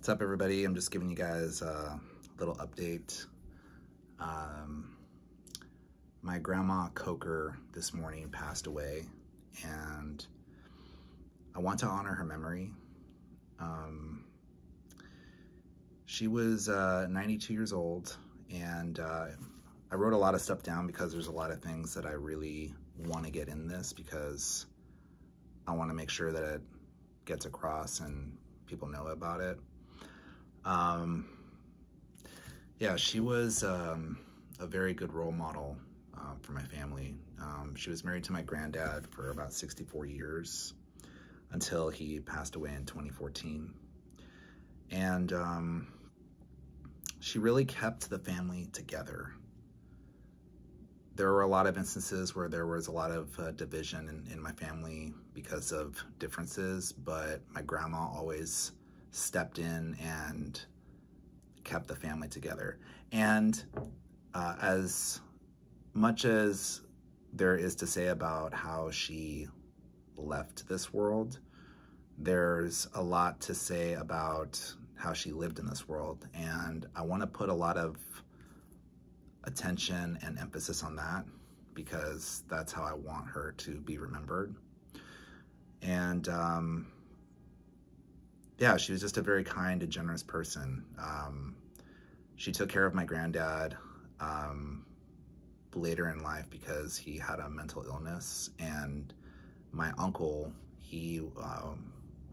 What's up, everybody? I'm just giving you guys a little update. My grandma Kocher this morning passed away, and I want to honor her memory. She was 92 years old, and I wrote a lot of stuff down because there's a lot of things that I really want to get in this, because I want to make sure that it gets across and people know about it. Yeah, she was a very good role model for my family. She was married to my granddad for about 64 years until he passed away in 2014. And she really kept the family together. There were a lot of instances where there was a lot of division in my family because of differences, but my grandma always stepped in and kept the family together. And as much as there is to say about how she left this world, there's a lot to say about how she lived in this world. And I want to put a lot of attention and emphasis on that, because that's how I want her to be remembered. And yeah, she was just a very kind and generous person. She took care of my granddad later in life because he had a mental illness, and my uncle, he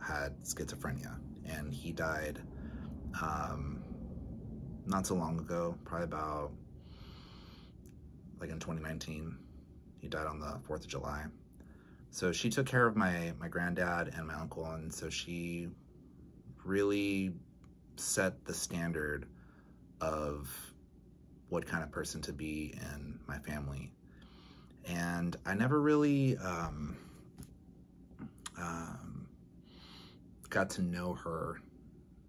had schizophrenia, and he died not so long ago, probably about like in 2019. He died on the 4th of July. So she took care of my granddad and my uncle, and so she really set the standard of what kind of person to be in my family. And I never really got to know her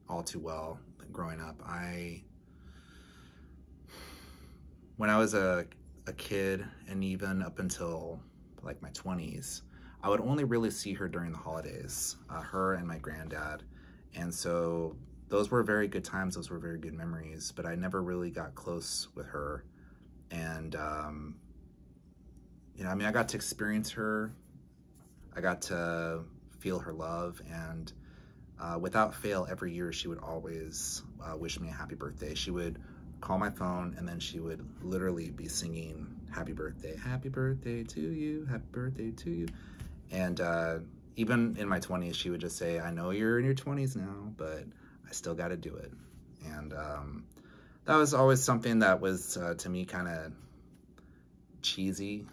all too well growing up. When I was a kid, and even up until like my 20s, I would only really see her during the holidays, her and my granddad. And so those were very good times, those were very good memories, but I never really got close with her. And, you know, I mean, I got to experience her, I got to feel her love, and without fail, every year she would always wish me a happy birthday. She would call my phone, and then she would literally be singing happy birthday to you, happy birthday to you. And even in my 20s, she would just say, I know you're in your 20s now, but I still got to do it. And that was always something that was, to me, kind of cheesy.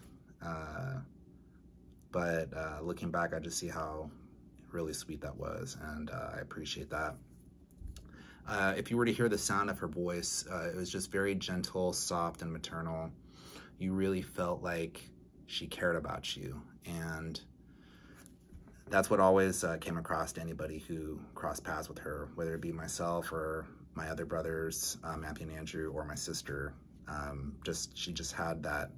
But looking back, I just see how really sweet that was, and I appreciate that. If you were to hear the sound of her voice, it was just very gentle, soft, and maternal. You really felt like she cared about you, and that's what always came across to anybody who crossed paths with her, whether it be myself or my other brothers, Matthew and Andrew, or my sister. She just had that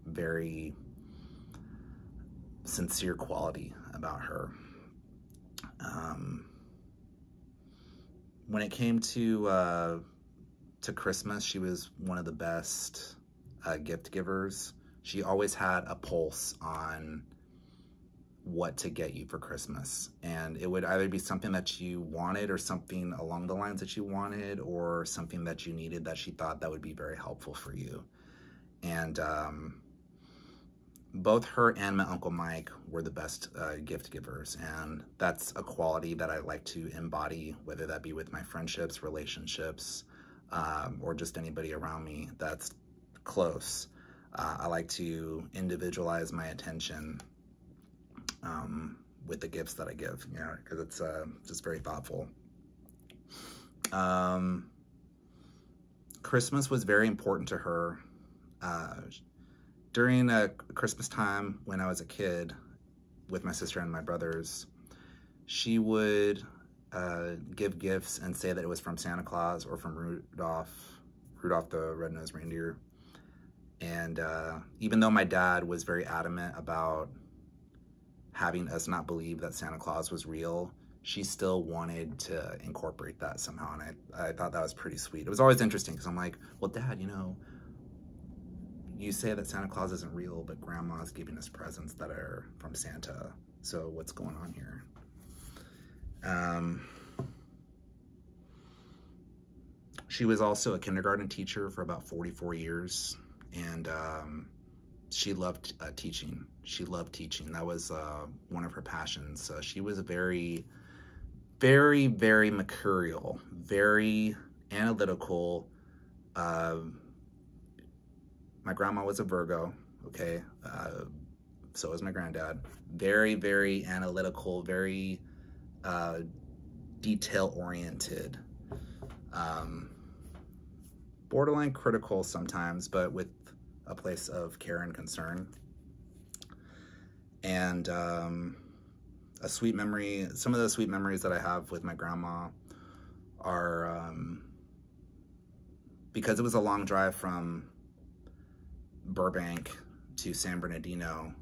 very sincere quality about her. When it came to Christmas, she was one of the best gift givers. She always had a pulse on what to get you for Christmas, and it would either be something that you wanted, or something along the lines that you wanted, or something that you needed that she thought that would be very helpful for you. And both her and my Uncle Mike were the best gift givers, and that's a quality that I like to embody, whether that be with my friendships, relationships, or just anybody around me that's close. I like to individualize my attention with the gifts that I give, you know, because it's just very thoughtful. Christmas was very important to her. During Christmas time when I was a kid with my sister and my brothers, she would give gifts and say that it was from Santa Claus or from Rudolph the Red-Nosed Reindeer. And even though my dad was very adamant about having us not believe that Santa Claus was real, she still wanted to incorporate that somehow, and I thought that was pretty sweet. It was always interesting because I'm like, well, Dad, you know, you say that Santa Claus isn't real, but Grandma's giving us presents that are from Santa, so what's going on here? She was also a kindergarten teacher for about 44 years, and she loved teaching. She loved teaching. That was one of her passions. She was a very, very, very mercurial, very analytical. My grandma was a Virgo, okay? So was my granddad. Very, very analytical, very detail-oriented. Borderline critical sometimes, but with a place of care and concern. And a sweet memory, some of the sweet memories that I have with my grandma are, because it was a long drive from Burbank to San Bernardino,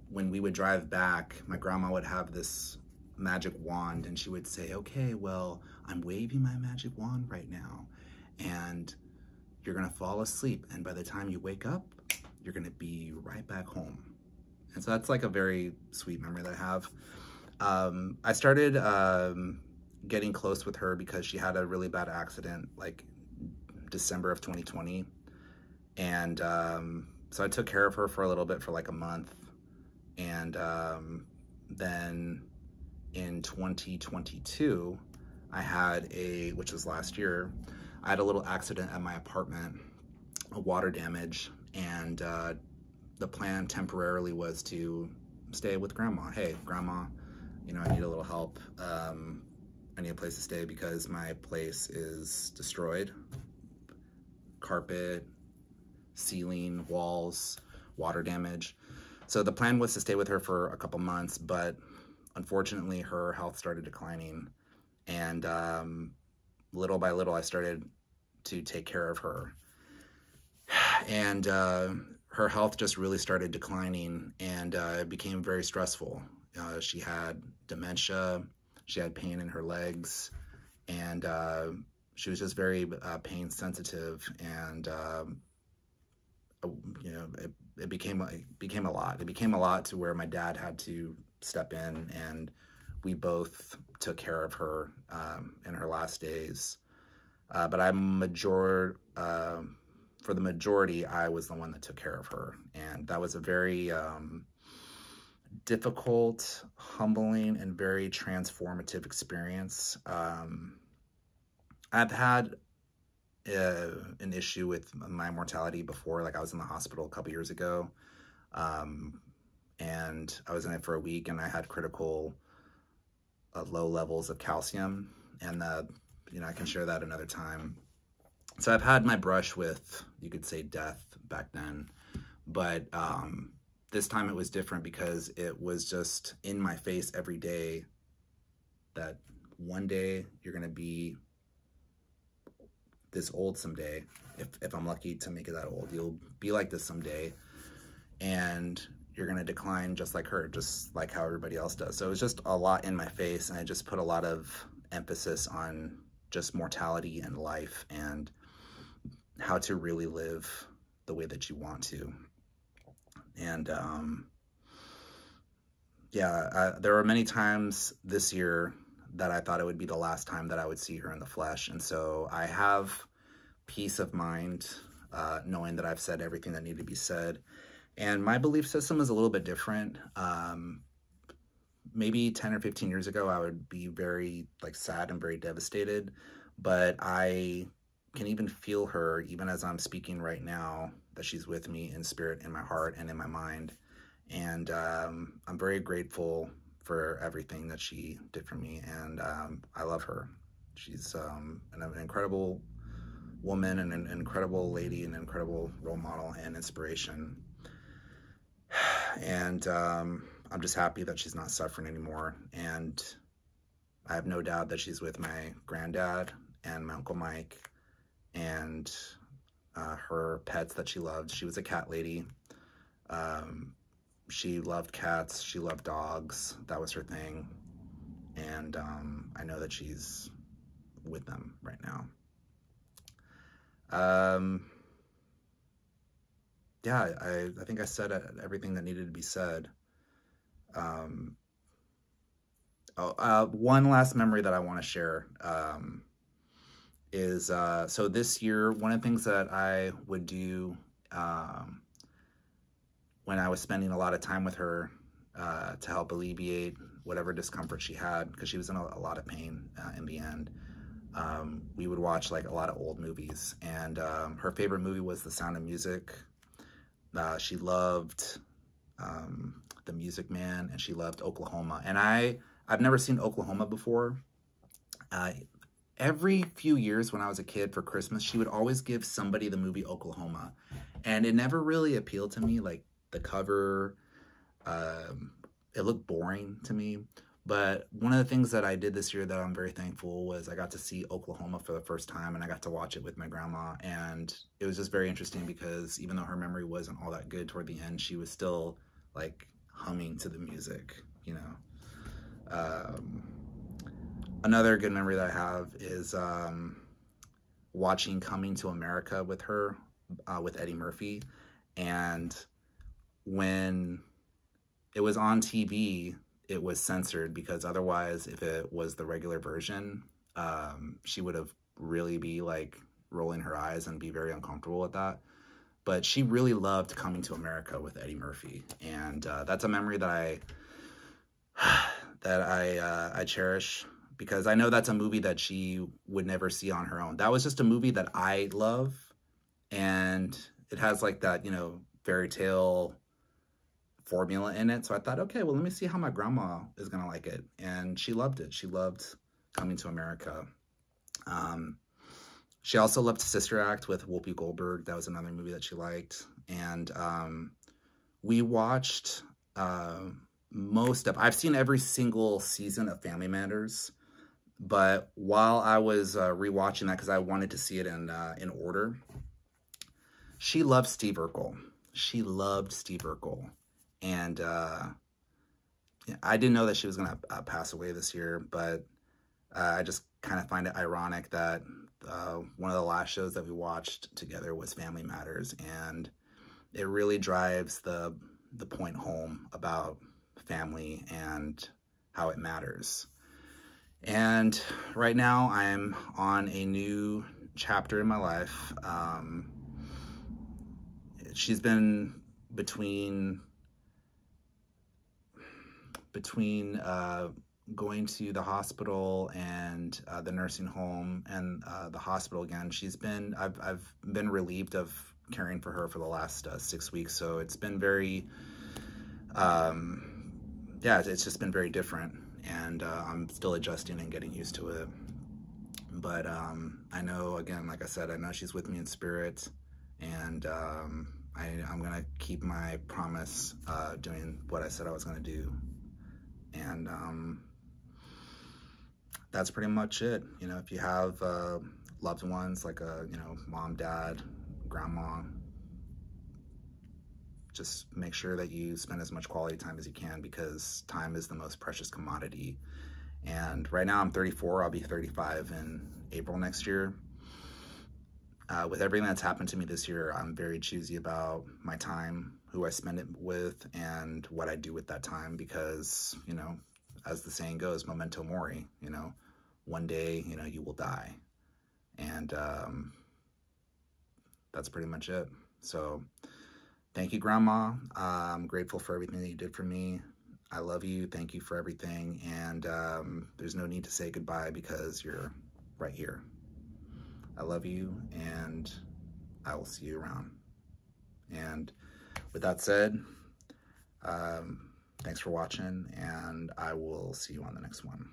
when we would drive back, my grandma would have this magic wand, and she would say, okay, well, I'm waving my magic wand right now, and you're gonna fall asleep, and by the time you wake up, you're gonna be right back home. And so that's like a very sweet memory that I have. I started getting close with her because she had a really bad accident like December of 2020. And so I took care of her for a little bit, for like a month. And then in 2022, I had which was last year, I had a little accident at my apartment, a water damage, and the plan temporarily was to stay with Grandma. Hey, Grandma, you know, I need a little help. I need a place to stay because my place is destroyed. Carpet, ceiling, walls, water damage. So the plan was to stay with her for a couple months, but unfortunately her health started declining, and little by little I started to take care of her, and her health just really started declining, and it became very stressful. She had dementia, she had pain in her legs, and she was just very pain sensitive, and you know, it became a lot. It became a lot to where my dad had to step in, and we both took care of her in her last days. But for the majority, I was the one that took care of her, and that was a very difficult, humbling, and very transformative experience. I've had an issue with my mortality before. Like, I was in the hospital a couple years ago, and I was in it for a week, and I had critical low levels of calcium, and you know, I can share that another time. So I've had my brush with, you could say, death back then, but this time it was different because it was just in my face every day that one day you're gonna be this old someday. If I'm lucky to make it that old, you'll be like this someday, and you're gonna decline just like her, just like how everybody else does. So it was just a lot in my face, and I just put a lot of emphasis on just mortality and life and how to really live the way that you want to. And yeah, there were many times this year that I thought it would be the last time that I would see her in the flesh. And so I have peace of mind knowing that I've said everything that needed to be said. And my belief system is a little bit different. Maybe 10 or 15 years ago, I would be very sad and very devastated, but I can even feel her, even as I'm speaking right now, that she's with me in spirit, in my heart, and in my mind. And I'm very grateful for everything that she did for me, and I love her. She's an incredible woman, and an incredible lady, and an incredible role model and inspiration. And I'm just happy that she's not suffering anymore, and I have no doubt that she's with my granddad and my Uncle Mike and her pets that she loved. She was a cat lady. She loved cats, she loved dogs, that was her thing. And I know that she's with them right now. Yeah, I think I said everything that needed to be said. One last memory that I want to share is, so this year, one of the things that I would do when I was spending a lot of time with her to help alleviate whatever discomfort she had, because she was in a lot of pain in the end, we would watch like a lot of old movies. And her favorite movie was The Sound of Music. She loved The Music Man, and she loved Oklahoma. And I've never seen Oklahoma before. Every few years when I was a kid for Christmas, she would always give somebody the movie Oklahoma. And it never really appealed to me. Like the cover, it looked boring to me. But one of the things that I did this year that I'm very thankful was I got to see Oklahoma for the first time, and I got to watch it with my grandma. And it was just very interesting because even though her memory wasn't all that good toward the end, she was still like humming to the music, you know. Another good memory that I have is watching Coming to America with her, with Eddie Murphy. And when it was on TV, it was censored, because otherwise, if it was the regular version, she would have really be like rolling her eyes and be very uncomfortable with that. But she really loved Coming to America with Eddie Murphy. And that's a memory that I cherish, because I know that's a movie that she would never see on her own. That was just a movie that I love, and it has like that, you know, fairy tale formula in it. So I thought, okay, well, let me see how my grandma is gonna like it. And she loved it. She loved Coming to America. She also loved Sister Act with Whoopi Goldberg. That was another movie that she liked. And we watched I've seen every single season of Family Matters, but while I was rewatching that, because I wanted to see it in order, she loved Steve Urkel. She loved Steve Urkel. And I didn't know that she was going to pass away this year, but I just kind of find it ironic that one of the last shows that we watched together was Family Matters, and it really drives the point home about family and how it matters. And right now I'm on a new chapter in my life. She's been between going to the hospital and the nursing home and the hospital again. I've been relieved of caring for her for the last 6 weeks. So it's been very, yeah, it's just been very different. And I'm still adjusting and getting used to it. But I know, again, like I said, I know she's with me in spirit. And I'm going to keep my promise doing what I said I was going to do. And that's pretty much it. You know, if you have loved ones like you know, mom, dad, grandma, just make sure that you spend as much quality time as you can, because time is the most precious commodity. And right now I'm 34. I'll be 35 in April next year. With everything that's happened to me this year, I'm very choosy about my time, who I spend it with, and what I do with that time, because, you know, as the saying goes, memento mori, you know, one day, you know, you will die. And that's pretty much it. So thank you, Grandma. I'm grateful for everything that you did for me. I love you. Thank you for everything. And there's no need to say goodbye, because you're right here. I love you, and I will see you around. And with that said, thanks for watching, and I will see you on the next one.